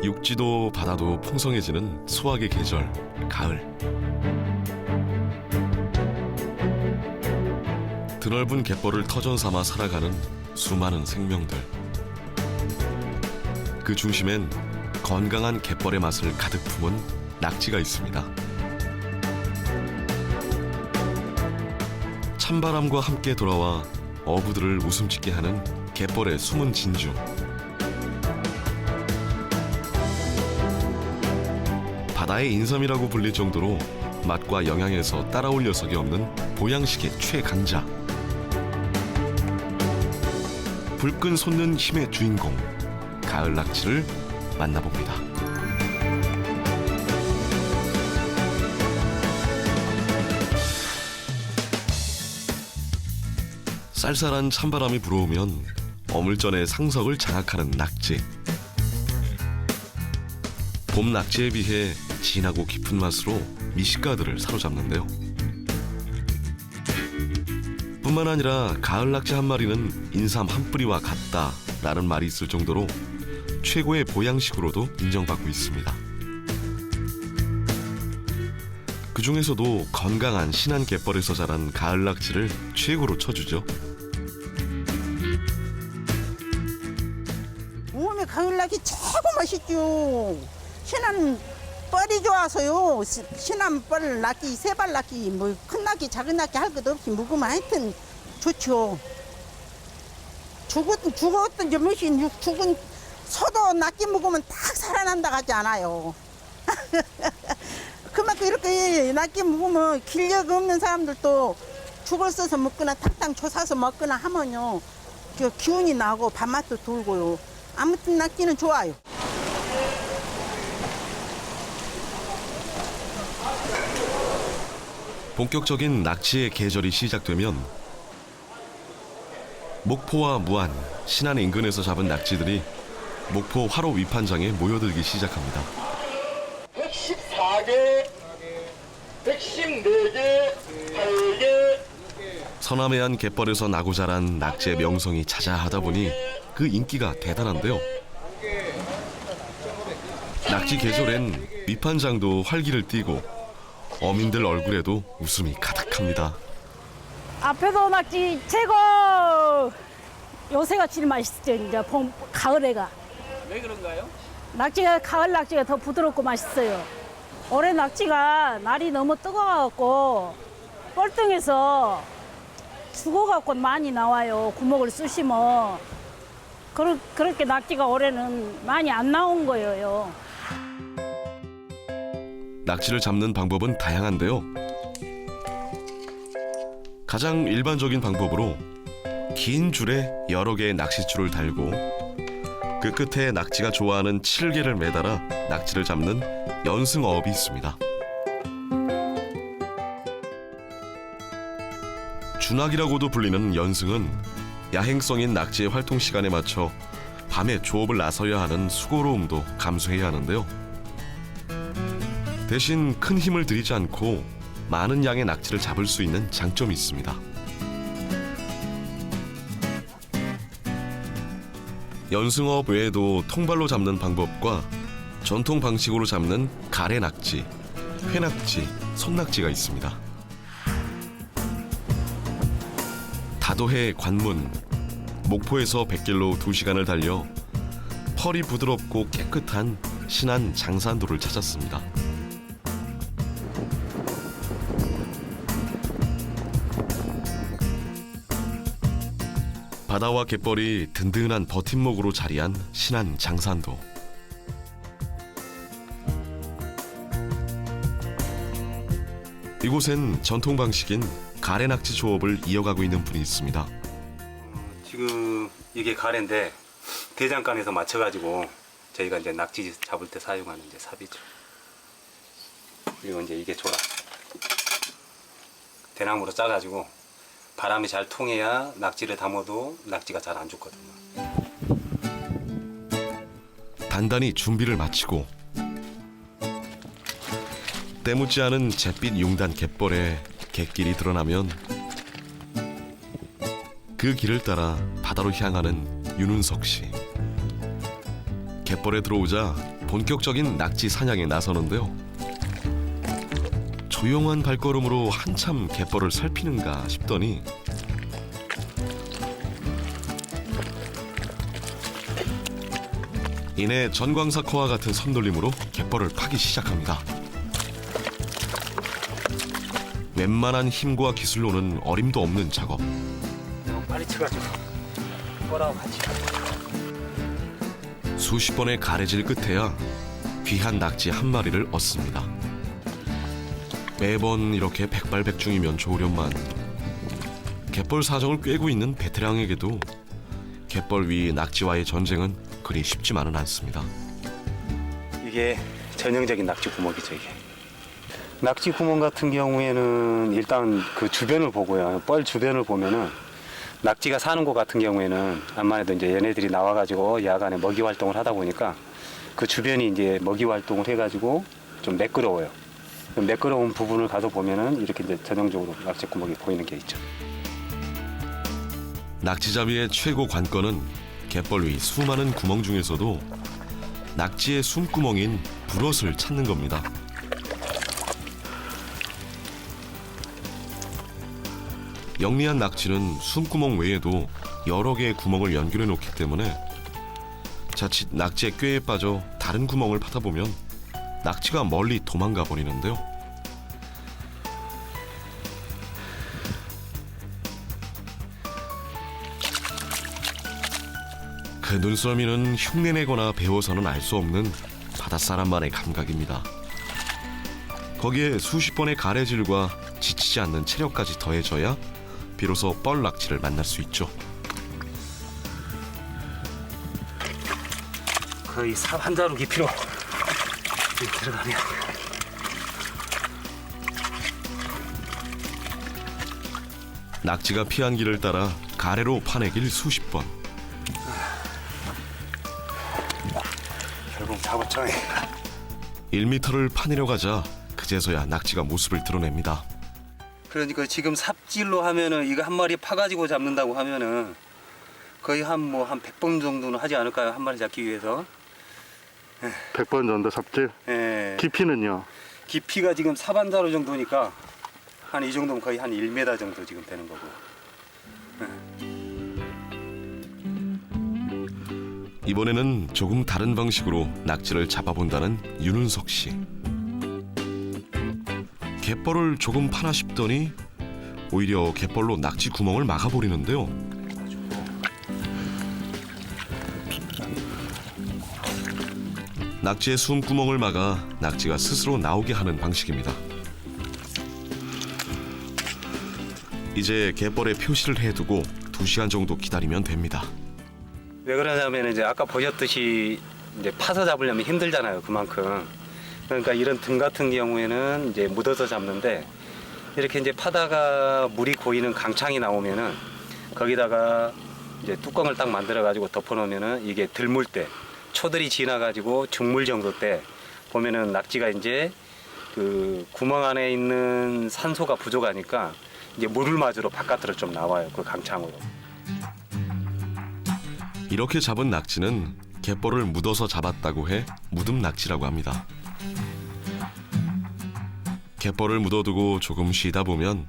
육지도 바다도 풍성해지는 수확의 계절, 가을. 드넓은 갯벌을 터전 삼아 살아가는 수많은 생명들. 그 중심엔 건강한 갯벌의 맛을 가득 품은 낙지가 있습니다. 찬바람과 함께 돌아와 어부들을 웃음 짓게 하는 갯벌의 숨은 진주. 바다의 인삼이라고 불릴 정도로 맛과 영양에서 따라올 녀석이 없는 보양식의 최강자. 불끈 솟는 힘의 주인공, 가을 낙지를 만나봅니다. 쌀쌀한 찬바람이 불어오면 어물전의 상석을 장악하는 낙지. 봄 낙지에 비해 진하고 깊은 맛으로 미식가들을 사로잡는데요. 뿐만 아니라 가을 낙지 한 마리는 인삼 한 뿌리와 같다라는 말이 있을 정도로 최고의 보양식으로도 인정받고 있습니다. 그 중에서도 건강한 신안 갯벌에서 자란 가을 낙지를 최고로 쳐주죠. 몸에 가을 낙지 최고 맛있죠. 신안 뻘이 좋아서요. 신안 뻘 낙지, 세발 낙지, 뭐 큰 낙지, 작은 낙지 할 것 없이 먹으면 하여튼 좋죠. 죽었던 저 뭐시 죽은 소도 낙지 먹으면 딱 살아난다 하지 않아요. 그만큼 이렇게 낙지 먹으면 기력 없는 사람들도 죽을 써서 먹거나 탕탕 조사서 먹거나 하면요, 저 기운이 나고 밥맛도 돌고요. 아무튼 낙지는 좋아요. 본격적인 낙지의 계절이 시작되면 목포와 무안, 신안 인근에서 잡은 낙지들이 목포 화로 위판장에 모여들기 시작합니다. 114개, 114개, 8개. 서남해안 갯벌에서 나고 자란 낙지의 명성이 자자하다 보니 그 인기가 대단한데요. 낙지 계절엔 위판장도 활기를 띠고 어민들 얼굴에도 웃음이 가득합니다. 앞에도 낙지 최고! 요새가 제일 맛있죠, 이제 봄, 가을에가. 왜 그런가요? 낙지가, 가을 낙지가 더 부드럽고 맛있어요. 올해 낙지가 날이 너무 뜨거워갖고 뻘등에서 죽어갖고 많이 나와요. 구멍을 쑤시면. 그렇게 낙지가 올해는 많이 안 나온 거예요. 낙지를 잡는 방법은 다양한데요. 가장 일반적인 방법으로 긴 줄에 여러 개의 낚싯줄을 달고 그 끝에 낙지가 좋아하는 칠개를 매달아 낙지를 잡는 연승어업이 있습니다. 준학이라고도 불리는 연승은 야행성인 낙지의 활동 시간에 맞춰 밤에 조업을 나서야 하는 수고로움도 감수해야 하는데요. 대신 큰 힘을 들이지 않고 많은 양의 낙지를 잡을 수 있는 장점이 있습니다. 연승어업 외에도 통발로 잡는 방법과 전통 방식으로 잡는 가래낙지, 회낙지, 손낙지가 있습니다. 다도해 관문, 목포에서 뱃길로 2시간을 달려 펄이 부드럽고 깨끗한 신안 장산도를 찾았습니다. 바다와 갯벌이 든든한 버팀목으로 자리한 신안 장산도. 이곳엔 전통 방식인 가래낙지 조업을 이어가고 있는 분이 있습니다. 지금 이게 가래인데 대장간에서 맞춰가지고 저희가 이제 낙지 잡을 때 사용하는 이제 삽이죠. 그리고 이제 이게 조라. 대나무로 짜가지고 바람이 잘 통해야 낙지를 담아도 낙지가 잘 안 죽거든요. 단단히 준비를 마치고 때묻지 않은 잿빛 용단 갯벌에 갯길이 드러나면 그 길을 따라 바다로 향하는 윤은석 씨. 갯벌에 들어오자 본격적인 낙지 사냥에 나서는데요. 조용한 발걸음으로 한참 갯벌을 살피는가 싶더니 이내 전광사커와 같은 손놀림으로 갯벌을 파기 시작합니다. 웬만한 힘과 기술로는 어림도 없는 작업. 너무 빨리 쳐가지고 꼬라고 같이. 수십 번의 가래질 끝에야 귀한 낙지 한 마리를 얻습니다. 매번 이렇게 백발백중이면 좋으련만 갯벌 사정을 꿰고 있는 베테랑에게도 갯벌 위 낙지와의 전쟁은 그리 쉽지만은 않습니다. 이게 전형적인 낙지 구멍이죠, 이게. 낙지 구멍 같은 경우에는 일단 그 주변을 보고요. 뻘 주변을 보면은 낙지가 사는 곳 같은 경우에는 암만 해도 이제 얘네들이 나와가지고 야간에 먹이 활동을 하다 보니까 그 주변이 이제 먹이 활동을 해가지고 좀 매끄러워요. 매끄러운 부분을 가서 보면은 이렇게 이제 전형적으로 낙지 구멍이 보이는 게 있죠. 낙지잡이의 최고 관건은 갯벌 위 수많은 구멍 중에서도 낙지의 숨구멍인 불엇을 찾는 겁니다. 영리한 낙지는 숨구멍 외에도 여러 개의 구멍을 연결해 놓기 때문에 자칫 낙지의 꾀에 빠져 다른 구멍을 파다 보면 낙지가 멀리 도망가 버리는데요. 그 눈썰미는 흉내내거나 배워서는 알 수 없는 바닷사람만의 감각입니다. 거기에 수십 번의 가래질과 지치지 않는 체력까지 더해져야 비로소 뻘 낙지를 만날 수 있죠. 거의 삽 한 자루 깊이로 들어가면 낙지가 피한 길을 따라 가래로 파내길 수십 번. 결국 잡았죠. 1m를 파내려 가자 그제서야 낙지가 모습을 드러냅니다. 그러니까 지금 삽질로 하면은 이거 한 마리 파가지고 잡는다고 하면은 거의 한 100번 정도는 하지 않을까요? 한 마리 잡기 위해서. 100번 정도 삽질? 예. 깊이는요? 깊이가 지금 사반자루 정도니까 한 이 정도면 거의 한 1m 정도 지금 되는 거고. 이번에는 조금 다른 방식으로 낙지를 잡아본다는 윤은석 씨. 갯벌을 조금 파나 싶더니 오히려 갯벌로 낙지 구멍을 막아버리는데요. 낙지의 숨구멍을 막아 낙지가 스스로 나오게 하는 방식입니다. 이제 갯벌에 표시를 해두고 2시간 정도 기다리면 됩니다. 왜 그러냐면 이제 아까 보셨듯이 이제 파서 잡으려면 힘들잖아요. 그만큼. 그러니까 이런 등 같은 경우에는 이제 묻어서 잡는데 이렇게 이제 파다가 물이 고이는 강창이 나오면은 거기다가 이제 뚜껑을 딱 만들어 가지고 덮어 놓으면은 이게 들물 때 초들이 지나 가지고 중물 정도 때 보면은 낙지가 이제 그 구멍 안에 있는 산소가 부족하니까 이제 물을 맞으러 바깥으로 좀 나와요. 그 강창으로. 이렇게 잡은 낙지는 갯벌을 묻어서 잡았다고 해 묻음 낙지라고 합니다. 갯벌을 묻어두고 조금 쉬다 보면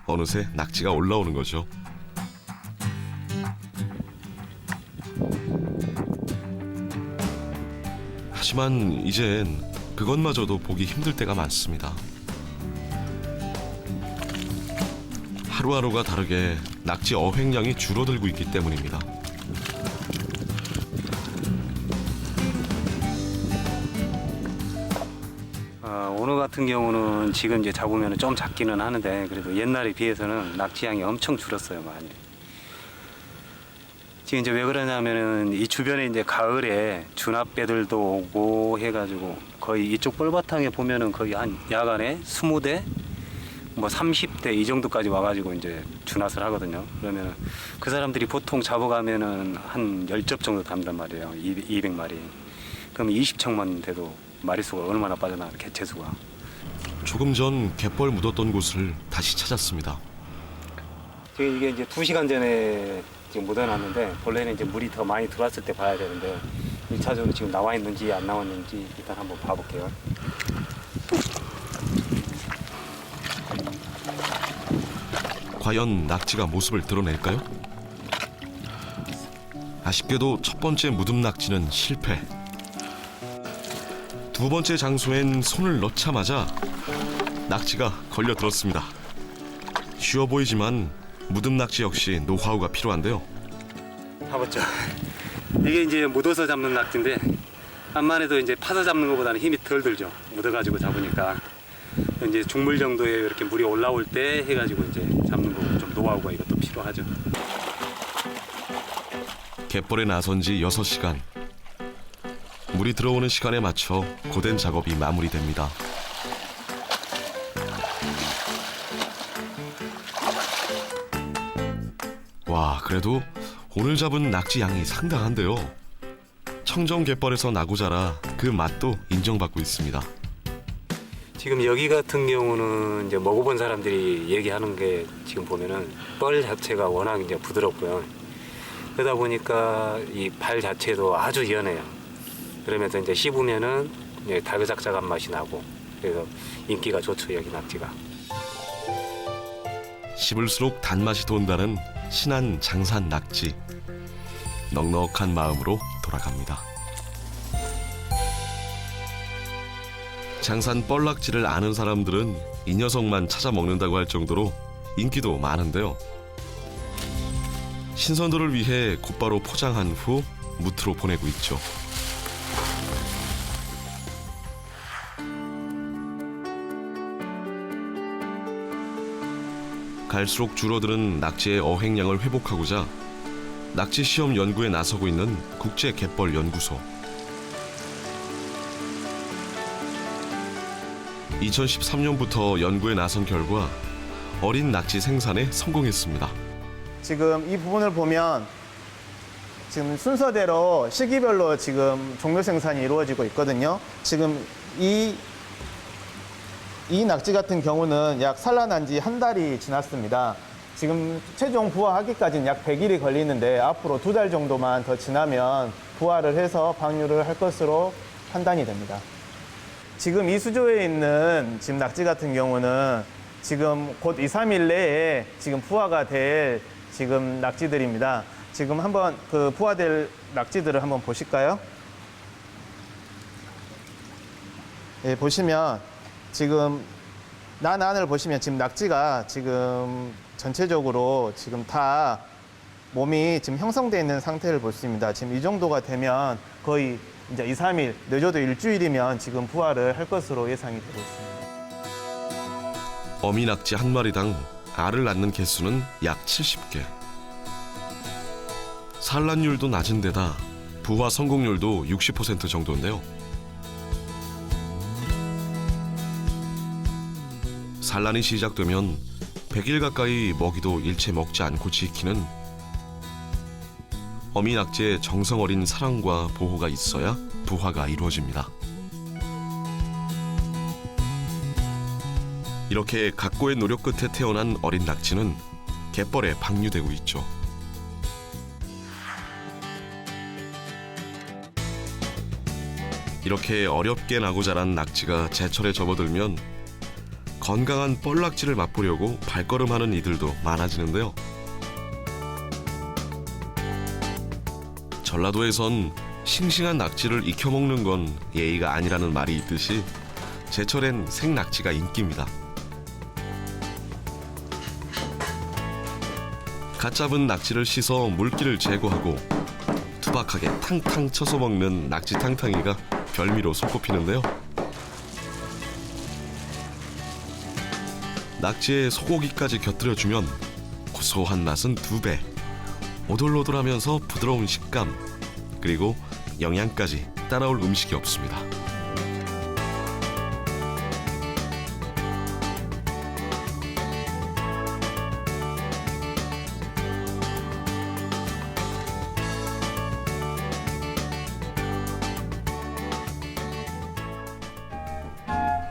어느새 낙지가 올라오는 거죠. 하지만 이젠 그것마저도 보기 힘들 때가 많습니다. 하루하루가 다르게 낙지 어획량이 줄어들고 있기 때문입니다. 오늘 같은 경우는 지금 이제 잡으면 좀 작기는 하는데 그래도 옛날에 비해서는 낙지양이 엄청 줄었어요, 많이. 지금 이제 왜 그러냐면은 이 주변에 이제 가을에 주납배들도 오고 해가지고 거의 이쪽 뻘바탕에 보면은 거의 한 야간에 20대, 30대 이 정도까지 와가지고 이제 주납을 하거든요. 그러면은 그 사람들이 보통 잡아가면은 한 10접 정도 담단 말이에요. 200마리. 그럼 20척만 돼도 마리수가 얼마나 빠져나가는 개체수가. 조금 전 갯벌 묻었던 곳을 다시 찾았습니다. 지금 이게 이제 2시간 전에 지금 묻어놨는데 본래는 이제 물이 더 많이 들어왔을 때 봐야 되는데 1차적으로 지금 나와 있는지 안 나왔는지 일단 한번 봐볼게요. 과연 낙지가 모습을 드러낼까요? 아쉽게도 첫 번째 무듬 낙지는 실패. 두 번째 장소엔 손을 넣자마자 낙지가 걸려들었습니다. 쉬워 보이지만 무듬 낙지 역시 노하우가 필요한데요. 봐봤죠. 이게 이제 묻어서 잡는 낙지인데 암만 해도 이제 파서 잡는 것보다는 힘이 덜 들죠. 묻어가지고 잡으니까 이제 중물 정도에 이렇게 물이 올라올 때 해가지고 이제 잡는 거고 좀 노하우가 이것도 필요하죠. 갯벌에 나선 지 6시간. 물이 들어오는 시간에 맞춰 고된 작업이 마무리됩니다. 와, 그래도 오늘 잡은 낙지 양이 상당한데요. 청정 갯벌에서 나고 자라 그 맛도 인정받고 있습니다. 지금 여기 같은 경우는 이제 먹어본 사람들이 얘기하는 게 지금 보면은 뻘 자체가 워낙 이제 부드럽고요. 그러다 보니까 이 발 자체도 아주 연해요. 그러면서 이제 씹으면은 이제 달그작작한 맛이 나고 그래서 인기가 좋죠, 여기 낙지가. 씹을수록 단맛이 돈다는 신안 장산 낙지. 넉넉한 마음으로 돌아갑니다. 장산 뻘낙지를 아는 사람들은 이 녀석만 찾아 먹는다고 할 정도로 인기도 많은데요. 신선도를 위해 곧바로 포장한 후 무트로 보내고 있죠. 갈수록 줄어드는 낙지의 어획량을 회복하고자 낙지 시험 연구에 나서고 있는 국제갯벌연구소. 2013년부터 연구에 나선 결과 어린 낙지 생산에 성공했습니다. 지금 이 부분을 보면 지금 순서대로 시기별로 지금 종묘 생산이 이루어지고 있거든요. 지금 이 낙지 같은 경우는 약 산란한 지 한 달이 지났습니다. 지금 최종 부화하기까지는 약 100일이 걸리는데 앞으로 2달 정도만 더 지나면 부화를 해서 방류를 할 것으로 판단이 됩니다. 지금 이 수조에 있는 지금 낙지 같은 경우는 지금 곧 2, 3일 내에 지금 부화가 될 지금 낙지들입니다. 지금 한번 그 부화될 낙지들을 한번 보실까요? 예, 보시면 지금 난안을 보시면 지금 낙지가 지금 전체적으로 지금 다 몸이 지금 형성되어 있는 상태를 볼 수 있습니다. 지금 이 정도가 되면 거의 이제 2, 3일, 늦어도 일주일이면 지금 부화를 할 것으로 예상이 되고 있습니다. 어미 낙지 한 마리당 알을 낳는 개수는 약 70개. 산란율도 낮은 데다 부화 성공률도 60% 정도인데요. 산란이 시작되면 100일 가까이 먹이도 일체 먹지 않고 지키는 어미 낙지의 정성 어린 사랑과 보호가 있어야 부화가 이루어집니다. 이렇게 각고의 노력 끝에 태어난 어린 낙지는 갯벌에 방류되고 있죠. 이렇게 어렵게 나고 자란 낙지가 제철에 접어들면 건강한 뻘낙지를 맛보려고 발걸음하는 이들도 많아지는데요. 전라도에선 싱싱한 낙지를 익혀먹는 건 예의가 아니라는 말이 있듯이 제철엔 생낙지가 인기입니다. 갓 잡은 낙지를 씻어 물기를 제거하고 투박하게 탕탕 쳐서 먹는 낙지 탕탕이가 별미로 손꼽히는데요. 낙지에 소고기까지 곁들여주면 고소한 맛은 2배, 오돌오돌하면서 부드러운 식감, 그리고 영양까지 따라올 음식이 없습니다.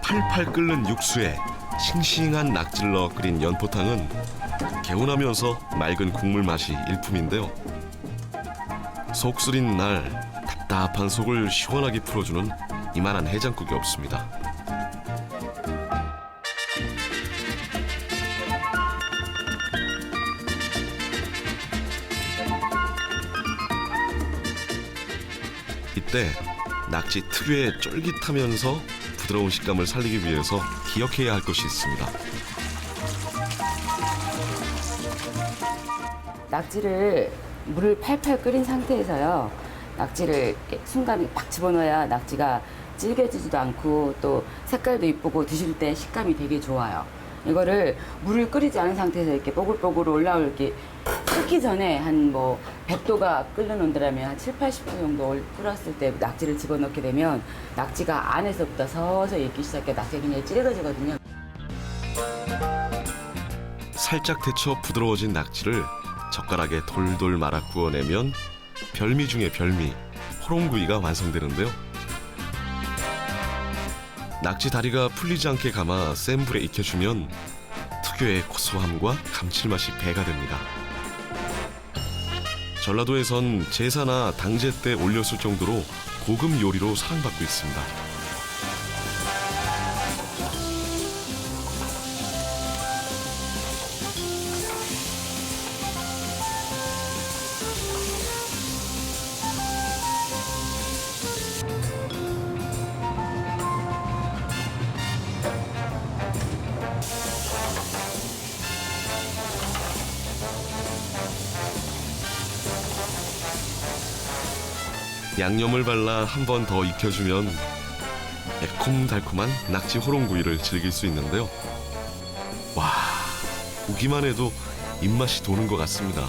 팔팔 끓는 육수에 싱싱한 낙지를 넣어 끓인 연포탕은 개운하면서 맑은 국물 맛이 일품인데요. 속 쓰린 날 답답한 속을 시원하게 풀어주는 이만한 해장국이 없습니다. 이때 낙지 특유의 쫄깃하면서 부드러운 식감을 살리기 위해서 기억해야 할 것이 있습니다. 낙지를 물을 팔팔 끓인 상태에서요. 낙지를 이렇게 순간에 팍 집어넣어야 낙지가 질겨지지도 않고 또 색깔도 이쁘고 드실 때 식감이 되게 좋아요. 이거를 물을 끓이지 않은 상태에서 이렇게 뽀글뽀글 올라올 이렇게 끓기 전에 한 뭐 100도가 끓여놓는다면 한 7, 80도 정도 끓었을 때 낙지를 집어넣게 되면 낙지가 안에서부터 서서히 익기 시작해 낙지가 굉장히 찌그러지거든요. 살짝 데쳐 부드러워진 낙지를 젓가락에 돌돌 말아 구워내면 별미 중의 별미, 호롱구이가 완성되는데요. 낙지 다리가 풀리지 않게 감아 센 불에 익혀주면 특유의 고소함과 감칠맛이 배가 됩니다. 전라도에선 제사나 당제 때 올렸을 정도로 고급 요리로 사랑받고 있습니다. 양념을 발라 한 번 더 익혀주면 매콤달콤한 낙지 호롱구이를 즐길 수 있는데요. 와, 보기만 해도 입맛이 도는 것 같습니다.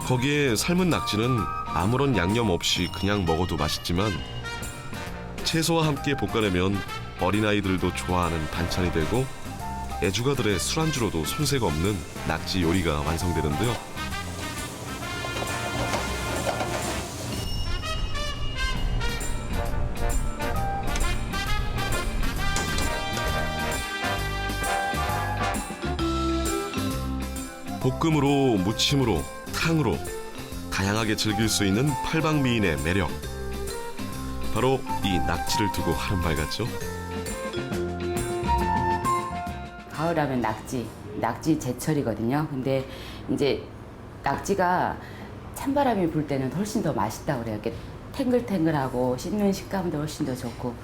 거기에 삶은 낙지는 아무런 양념 없이 그냥 먹어도 맛있지만 채소와 함께 볶아내면 어린아이들도 좋아하는 반찬이 되고 애주가들의 술안주로도 손색 없는 낙지 요리가 완성되는데요. 볶음으로, 무침으로, 탕으로 다양하게 즐길 수 있는 팔방미인의 매력. 바로 이 낙지를 두고 하는 말 같죠? 가을하면 낙지 제철이거든요. 근데 이제 낙지가 찬바람이 불 때는 훨씬 더 맛있다고 그래요. 이렇게 탱글탱글하고 씹는 식감도 훨씬 더 좋고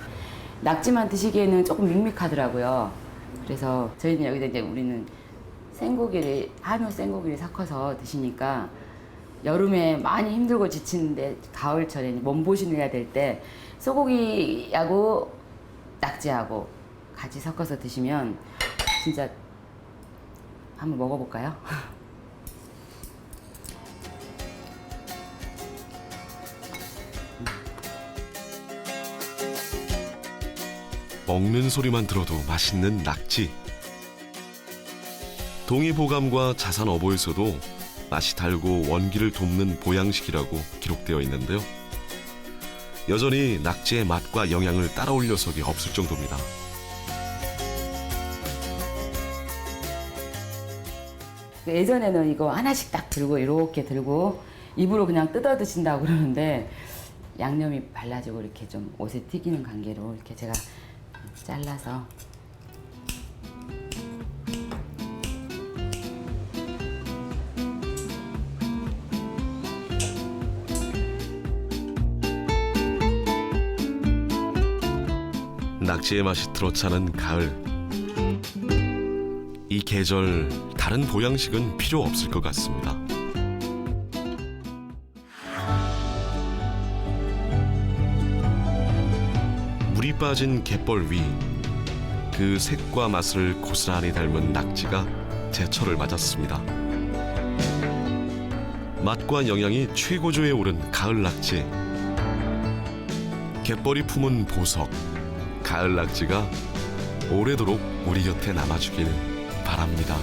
낙지만 드시기에는 조금 밋밋하더라고요. 그래서 저희는 여기다 이제 우리는 한우 생고기를 섞어서 드시니까 여름에 많이 힘들고 지치는데 가을철에 몸보신을 해야 될 때 소고기하고 낙지하고 같이 섞어서 드시면 진짜 한번 먹어볼까요? 먹는 소리만 들어도 맛있는 낙지. 동의보감과 자산어보에서도 맛이 달고 원기를 돕는 보양식이라고 기록되어 있는데요. 여전히 낙지의 맛과 영양을 따라올 녀석이 없을 정도입니다. 예전에는 이거 하나씩 딱 들고 이렇게 들고 입으로 그냥 뜯어 드신다고 그러는데 양념이 발라지고 이렇게 좀 옷에 튀기는 관계로 이렇게 제가 잘라서 낙지의 맛이 들어차는 가을. 이 계절 다른 보양식은 필요 없을 것 같습니다. 물이 빠진 갯벌 위, 그 색과 맛을 고스란히 닮은 낙지가 제철을 맞았습니다. 맛과 영양이 최고조에 오른 가을 낙지. 갯벌이 품은 보석, 가을 낙지가 오래도록 우리 곁에 남아주길 바랍니다.